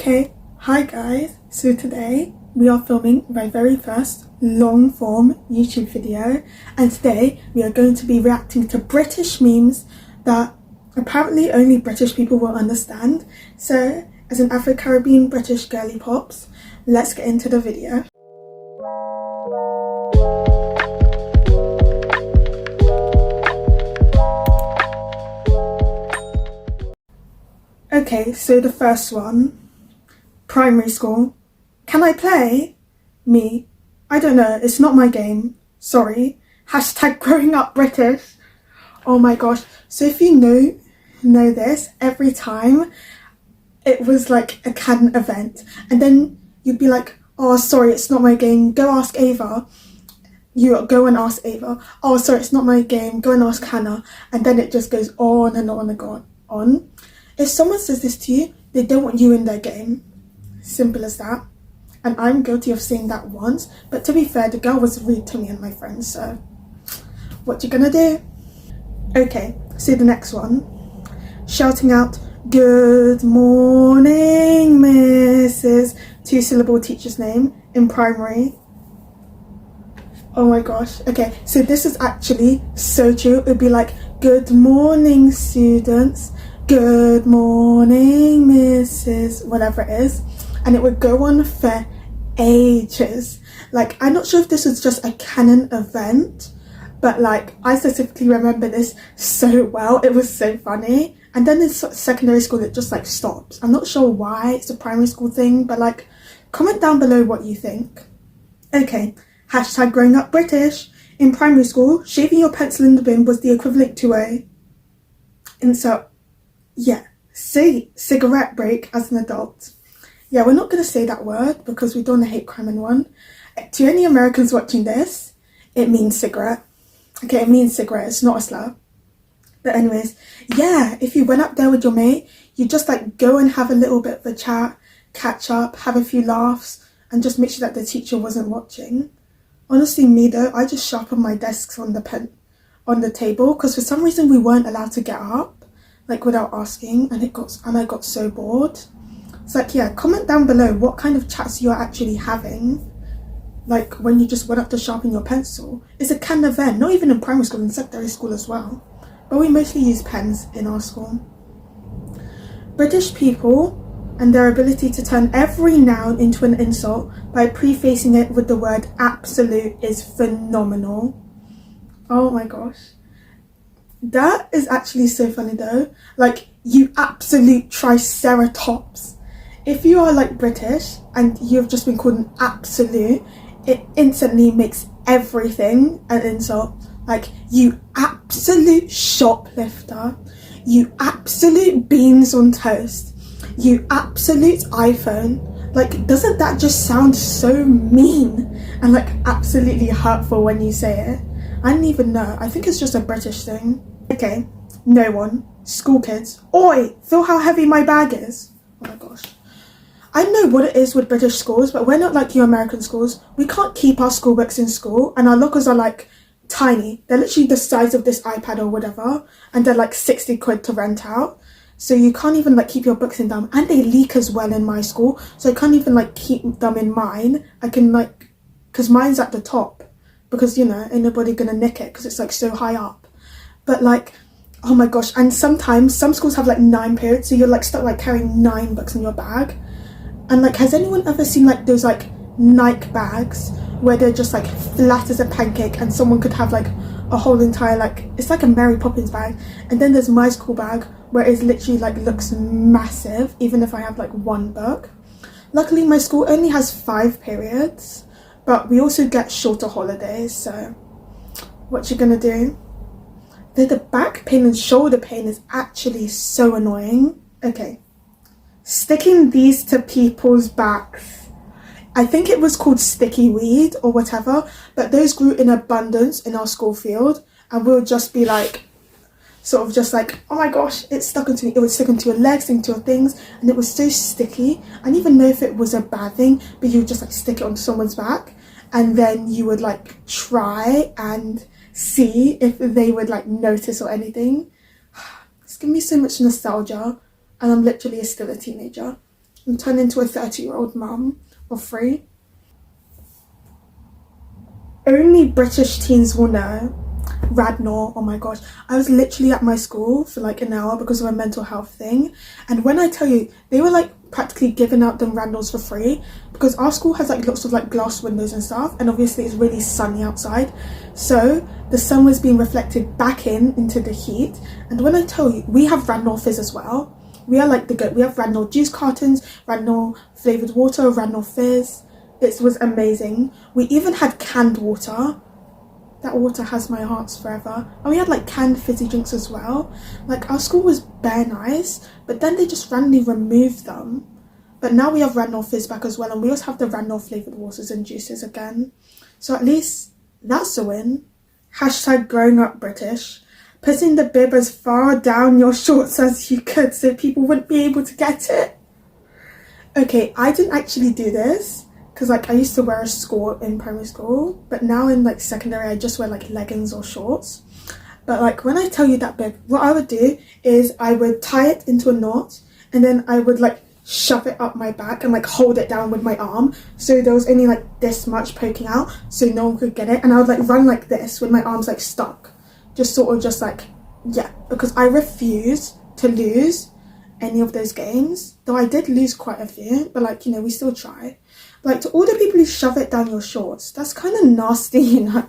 Okay, hi guys. So today we are filming my very first long form YouTube video, and today we are going to be reacting to British memes that apparently only British people will understand. So as an Afro-Caribbean British girly pops, let's get into the video. Okay, so the first one. Primary school. Can I play? Me. I don't know, it's not my game. Sorry. Hashtag growing up British. Oh my gosh. So if you know this, every time it was like a canon event, and then you'd be like, oh sorry, it's not my game, go ask Ava. You go and ask Ava. Oh sorry, it's not my game, go and ask Hannah. And then it just goes on and on and on. If someone says this to you, they don't want you in their game. Simple as that. And I'm guilty of saying that once, but to be fair, the girl was rude to me and my friends, so what you gonna do? Okay, so the next one. Shouting out, good morning, Mrs. Two-syllable teacher's name in primary. Oh my gosh. Okay, so this is actually so true. It would be like, good morning, students. Good morning, Mrs. whatever it is. And it would go on for ages. Like, I'm not sure if this was just a canon event, but like, I specifically remember this so well. It was so funny. And then in secondary school, it just like stops. I'm not sure why it's a primary school thing, but like, comment down below what you think. Okay, hashtag growing up British. In primary school, shaving your pencil in the bin was the equivalent to a insert. Yeah, say cigarette break as an adult. Yeah, we're not going to say that word because we don't want to hate crime anyone. To any Americans watching this, it means cigarette. Okay, it means cigarette, it's not a slur. But anyways, yeah, if you went up there with your mate, you just like go and have a little bit of a chat, catch up, have a few laughs, and just make sure that the teacher wasn't watching. Honestly, me though, I just sharpened my desks on the table because for some reason we weren't allowed to get up, like without asking, and I got so bored. It's like, yeah, comment down below what kind of chats you're actually having, like when you just went up to sharpen your pencil. It's a canon event, not even in primary school, in secondary school as well. But we mostly use pens in our school. British people and their ability to turn every noun into an insult by prefacing it with the word absolute is phenomenal. Oh my gosh. That is actually so funny though. Like, you absolute triceratops. If you are like British and you've just been called an absolute, it instantly makes everything an insult. Like, you absolute shoplifter, you absolute beans on toast, you absolute iPhone. Like, doesn't that just sound so mean and like absolutely hurtful when you say it? I didn't even know. I think it's just a British thing. Okay, no one. School kids. Oi, feel how heavy my bag is. Oh my gosh. I don't know what it is with British schools, but we're not like you American schools. We can't keep our school books in school, and our lockers are like tiny. They're literally the size of this iPad or whatever, and they're like 60 quid to rent out. So you can't even like keep your books in them, and they leak as well in my school. So I can't even like keep them in mine. I can like, because mine's at the top, because you know, ain't nobody gonna nick it because it's like so high up. But like, oh my gosh, and sometimes some schools have like 9 periods, so you're like stuck like carrying 9 books in your bag. And like, has anyone ever seen like those like Nike bags where they're just like flat as a pancake and someone could have like a whole entire, like, it's like a Mary Poppins bag. And then there's my school bag where it literally like looks massive even if I have like 1 book. Luckily my school only has 5 periods, but we also get shorter holidays, so what you gonna do? The back pain and shoulder pain is actually so annoying. Okay. Sticking these to people's backs. I think it was called sticky weed or whatever, but those grew in abundance in our school field, and we'll just be like, sort of just like, oh my gosh, it's stuck into me. It would stick into your legs, into your things, and it was so sticky. I didn't even know if it was a bad thing, but you would just like stick it onto someone's back, and then you would like try and see if they would like notice or anything. It's giving me so much nostalgia. And I'm literally still a teenager. and turn into a 30-year-old mum of 3. Only British teens will know Radnor. Oh my gosh, I was literally at my school for like an hour because of a mental health thing, and when I tell you, they were like practically giving out them Radnors for free, because our school has like lots of like glass windows and stuff, and obviously it's really sunny outside, so the sun was being reflected back into the heat. And when I tell you, we have Radnor Fizz as well. We are like the good. We have Radnor juice cartons, Radnor flavoured water, Radnor Fizz. It was amazing. We even had canned water. That water has my heart forever. And we had like canned fizzy drinks as well. Like, our school was bare nice, but then they just randomly removed them. But now we have Radnor Fizz back as well, and we also have the Radnor flavoured waters and juices again. So at least that's a win. Hashtag growing up British. Putting the bib as far down your shorts as you could so people wouldn't be able to get it. Okay, I didn't actually do this, because like I used to wear a skirt in primary school, but now in like secondary I just wear like leggings or shorts. But like, when I tell you that bib, what I would do is I would tie it into a knot, and then I would like shove it up my back and like hold it down with my arm, so there was only like this much poking out so no one could get it, and I would like run like this with my arms like stuck, just sort of just like, yeah, because I refuse to lose any of those games, though I did lose quite a few, but like, you know, we still try. Like, to all the people who shove it down your shorts, that's kind of nasty, you know.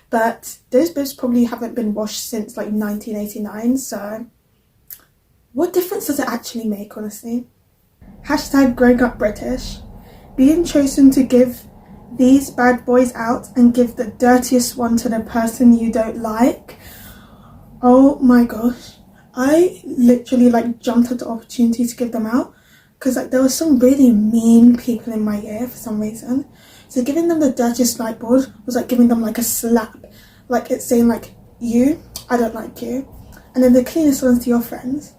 But those bibs probably haven't been washed since like 1989, so what difference does it actually make, honestly? Hashtag growing up British. Being chosen to give these bad boys out and give the dirtiest one to the person you don't like. Oh my gosh. I literally like jumped at the opportunity to give them out, because like there were some really mean people in my year for some reason. So giving them the dirtiest light board was like giving them like a slap. Like, it's saying like, you, I don't like you. And then the cleanest ones to your friends.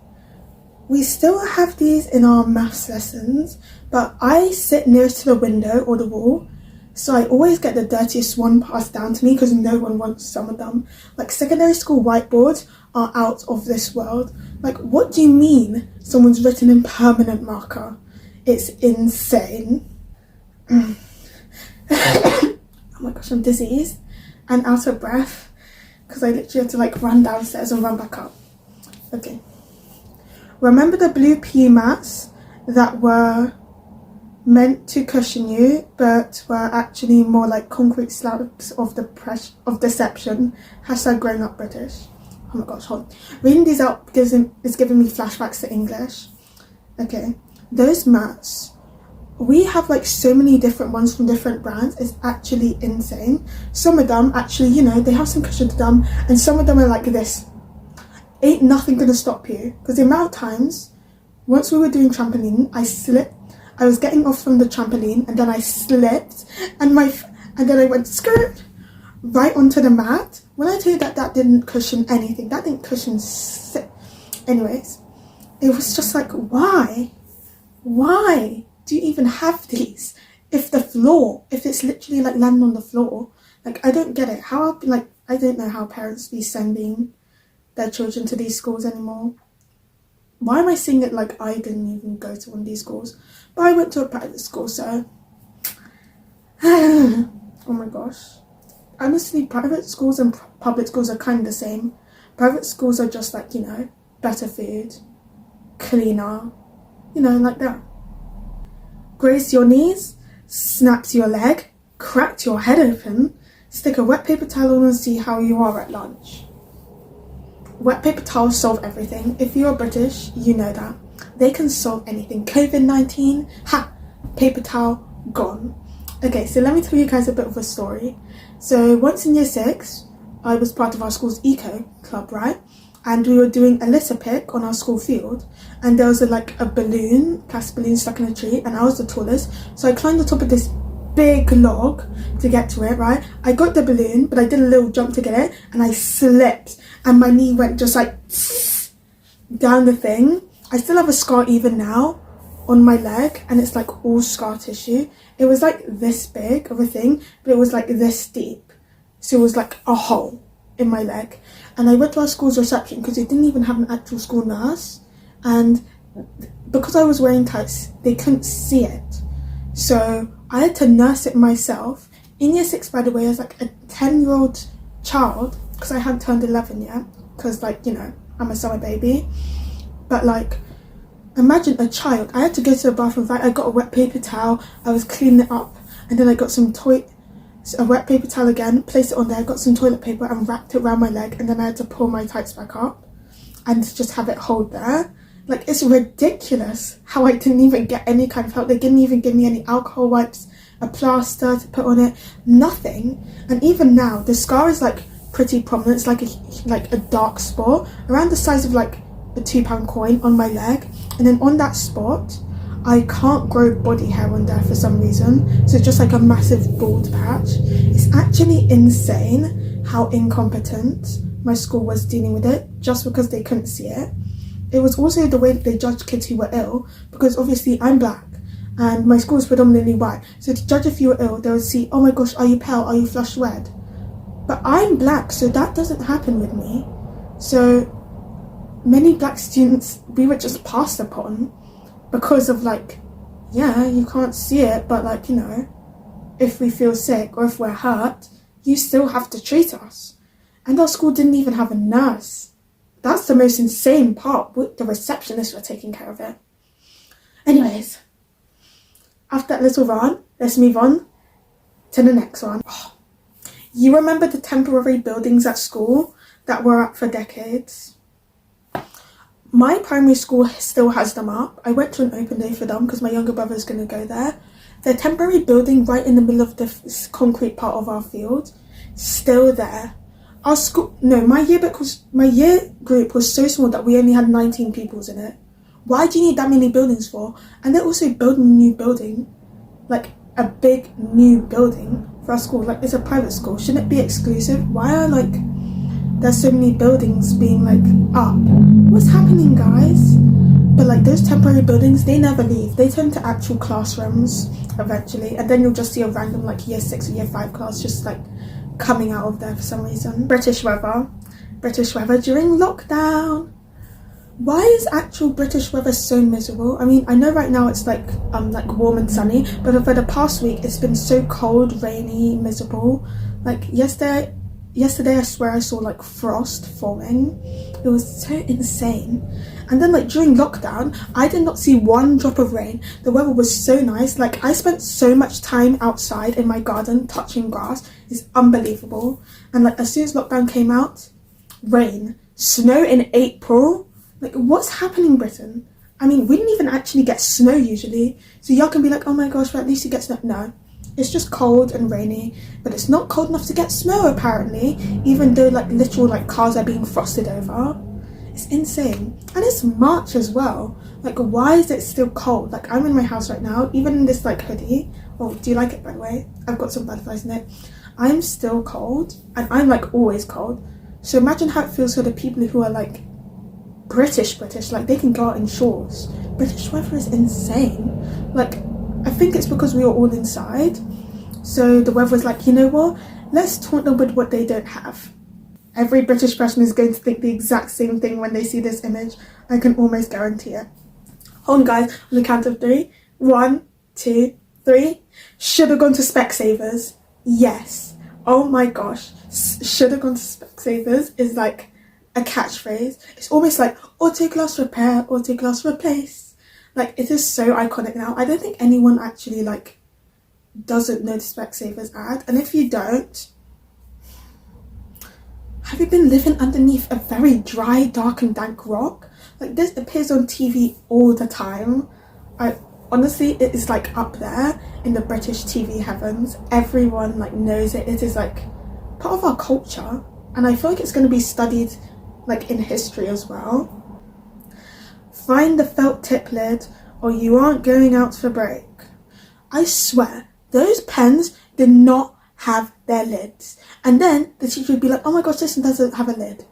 We still have these in our maths lessons, but I sit nearest to the window or the wall, so I always get the dirtiest one passed down to me because no one wants some of them. Like, secondary school whiteboards are out of this world. Like, what do you mean someone's written in permanent marker? It's insane. Oh my gosh, I'm diseased and out of breath because I literally had to like run downstairs and run back up. Okay. Remember the blue PE mats that were meant to cushion you but were actually more like concrete slabs of deception? Hashtag growing up British. Oh my gosh, hold on. Reading these out is giving me flashbacks to English. Okay, those mats, we have like so many different ones from different brands. It's actually insane. Some of them actually, you know, they have some cushion to them, and some of them are like this. Ain't nothing gonna stop you, because the amount of times, once we were doing trampoline, I was getting off from the trampoline and then I slipped and then I went skirt right onto the mat. When I tell you that didn't cushion anything, that didn't cushion anyways, it was just like, why do you even have these if it's literally like landing on the floor? Like, I don't get it. I don't know how parents be sending their children to these schools anymore. Why am I saying it like I didn't even go to one of these schools? But I went to a private school, so oh my gosh. Honestly, private schools and public schools are kind of the same. Private schools are just like, you know, better food, cleaner, you know, like that. Graze your knees, snaps your leg, cracked your head open, stick a wet paper towel on and see how you are at lunch. Wet paper towels solve everything. If you're British, you know that. They can solve anything. COVID-19, paper towel, gone. Okay, so let me tell you guys a bit of a story. So once in year 6, I was part of our school's eco club, right? And we were doing a litter pick on our school field, and there was a balloon, plastic balloon stuck in a tree, and I was the tallest. So I climbed on top of this big log to get to it, right? I got the balloon, but I did a little jump to get it, and I slipped, and my knee went just like down the thing. I still have a scar even now on my leg, and it's like all scar tissue. It was like this big of a thing, but it was like this deep. So it was like a hole in my leg. And I went to our school's reception because they didn't even have an actual school nurse. And because I was wearing tights, they couldn't see it. So I had to nurse it myself. In year 6, by the way, I was like a 10-year-old child, because I hadn't turned 11 yet, because like, you know, I'm a summer baby. But like, imagine a child. I had to go to the bathroom, right? I got a wet paper towel, I was cleaning it up, and then I got a wet paper towel again, placed it on there, got some toilet paper and wrapped it around my leg, and then I had to pull my tights back up and just have it hold there. Like, it's ridiculous how I didn't even get any kind of help. They didn't even give me any alcohol wipes, a plaster to put on it, nothing. And even now, the scar is like pretty prominent. It's like a dark spot around the size of like a £2 coin on my leg, and then on that spot I can't grow body hair on there for some reason, so it's just like a massive bald patch. It's actually insane how incompetent my school was dealing with it, just because they couldn't see it. It was also the way that they judged kids who were ill, because obviously I'm black and my school is predominantly white, so to judge if you were ill, they would see, oh my gosh, are you pale, are you flushed red? But I'm black, so that doesn't happen with me. So many black students, we were just passed upon because of like, yeah, you can't see it, but like, you know, if we feel sick or if we're hurt, you still have to treat us. And our school didn't even have a nurse. That's the most insane part. The receptionists were taking care of it. Anyways, after that little rant, let's move on to the next one. Oh, you remember the temporary buildings at school that were up for decades? My primary school still has them up. I went to an open day for them because my younger brother is going to go there. The temporary building right in the middle of the concrete part of our field, still there. Our school, no, my year group was so small that we only had 19 pupils in it. Why do you need that many buildings for? And they're also building a new building, like a big new building for our school. Like, it's a private school. Shouldn't it be exclusive? Why are like there's so many buildings being like up? What's happening, guys? But like those temporary buildings, they never leave. They turn to actual classrooms eventually, and then you'll just see a random like year 6 or year 5 class just like coming out of there for some reason. British weather during lockdown. Why is actual British weather so miserable? I mean, I know right now it's like warm and sunny, but for the past week it's been so cold, rainy, miserable. Like yesterday I swear I saw like frost forming. It was so insane. And then like during lockdown, I did not see one drop of rain. The weather was so nice. Like, I spent so much time outside in my garden touching grass. It's unbelievable. And like as soon as lockdown came out, rain, snow in April. Like, what's happening, Britain? I mean, we didn't even actually get snow usually. So y'all can be like, oh my gosh, but at least you get snow. No, it's just cold and rainy, but it's not cold enough to get snow apparently, even though like literal like cars are being frosted over. It's insane. And it's March as well. Like, why is it still cold? Like, I'm in my house right now, even in this like hoodie. Oh, do you like it, by the way? I've got some butterflies in it. I'm still cold, and I'm like always cold. So imagine how it feels for the people who are like British, like they can go out in shorts. British weather is insane. Like, I think it's because we were all inside, so the weather was like, you know what, let's taunt them with what they don't have. Every British person is going to think the exact same thing when they see this image. I can almost guarantee it. Hold on, guys, on the count of 3. 1, 2, 3. Should have gone to Specsavers. Yes. Oh my gosh. Should have gone to Specsavers is like a catchphrase. It's almost like autoglass repair, autoglass replace. Like, it is so iconic now. I don't think anyone actually like doesn't know the Specsavers ad. And if you don't, have you been living underneath a very dry, dark and dank rock? Like, this appears on TV all the time. Honestly, it is like up there in the British TV heavens. Everyone like knows it. It is like part of our culture, and I feel like it's going to be studied like in history as well. Find the felt tip lid or you aren't going out for break. I swear, those pens did not have their lids. And then the teacher would be like, oh my gosh, this one doesn't have a lid.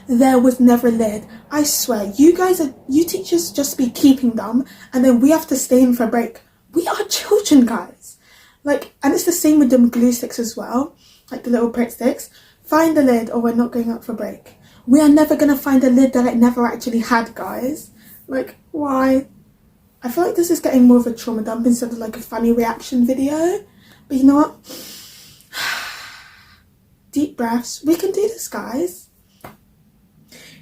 There was never a lid. I swear, you teachers just be keeping them, and then we have to stay in for a break. We are children, guys. Like, and it's the same with them glue sticks as well, like the little Pritt sticks. Find the lid or we're not going out for break. We are never going to find a lid that it never actually had, guys. Like, why? I feel like this is getting more of a trauma dump instead of like a funny reaction video. But you know what? Deep breaths. We can do this, guys.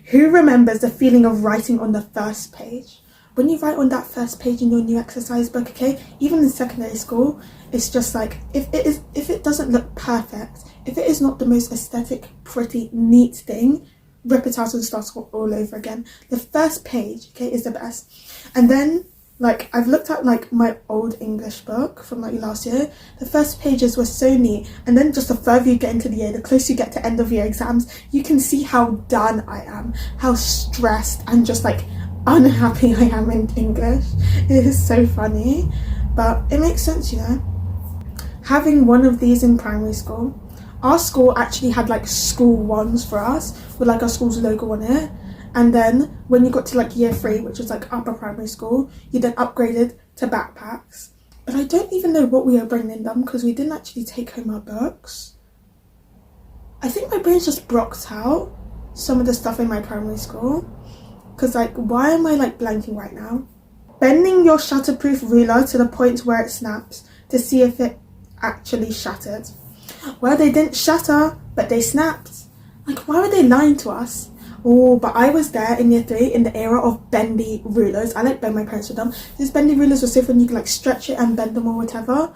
Who remembers the feeling of writing on the first page? When you write on that first page in your new exercise book, okay, even in secondary school, it's just like, if it doesn't look perfect, if it is not the most aesthetic, pretty, neat thing, rip it out and start all over again. The first page, okay, is the best. And then, like, I've looked at like my old English book from like last year. The first pages were so neat, and then just the further you get into the year, the closer you get to end of year exams, you can see how done I am, how stressed and just like unhappy I am in English. It is so funny, but it makes sense, you know. Having one of these in primary school, our school actually had like school ones for us with like our school's logo on it. And then when you got to like year 3, which was like upper primary school, you then upgraded to backpacks. But I don't even know what we were bringing in them because we didn't actually take home our books. I think my brain's just blocked out some of the stuff in my primary school. Because like, why am I like blanking right now? Bending your shatterproof ruler to the point where it snaps to see if it actually shattered. Well, they didn't shatter, but they snapped. Like, why were they lying to us? Oh, but I was there in year 3 in the era of bendy rulers. I like bend my parents with them. These bendy rulers were safe when you could like stretch it and bend them or whatever.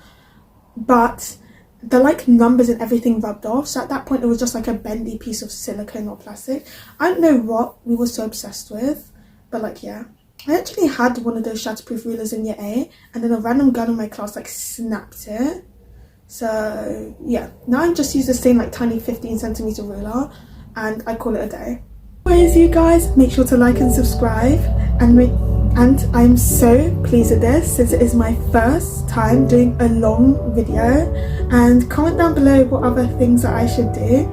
But the like numbers and everything rubbed off. So at that point, it was just like a bendy piece of silicone or plastic. I don't know what we were so obsessed with, but like, yeah. I actually had one of those shatterproof rulers in year 8, and then a random girl in my class like snapped it. So yeah, now I just use the same like tiny 15cm ruler, and I call it a day. Anyways, you guys, make sure to like and subscribe, and I'm so pleased with this since it is my first time doing a long video. And comment down below what other things that I should do,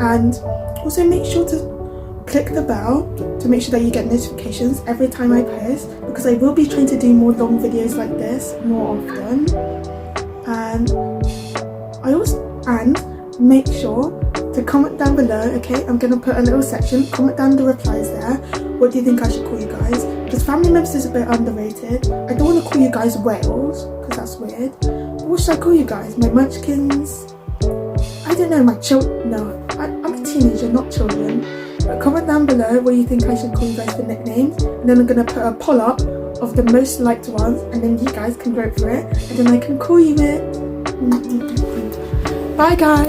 and also make sure to click the bell to make sure that you get notifications every time I post, because I will be trying to do more long videos like this more often. And make sure to comment down below, okay? I'm gonna put a little section, comment down the replies there. What do you think I should call you guys? Because family members is a bit underrated. I don't want to call you guys whales, because that's weird. But what should I call you guys? My munchkins? I don't know, no, I'm a teenager, not children. But comment down below what you think I should call you guys for nicknames. And then I'm gonna put a poll up of the most liked ones, and then you guys can vote for it, and then I can call you it. Bye guys!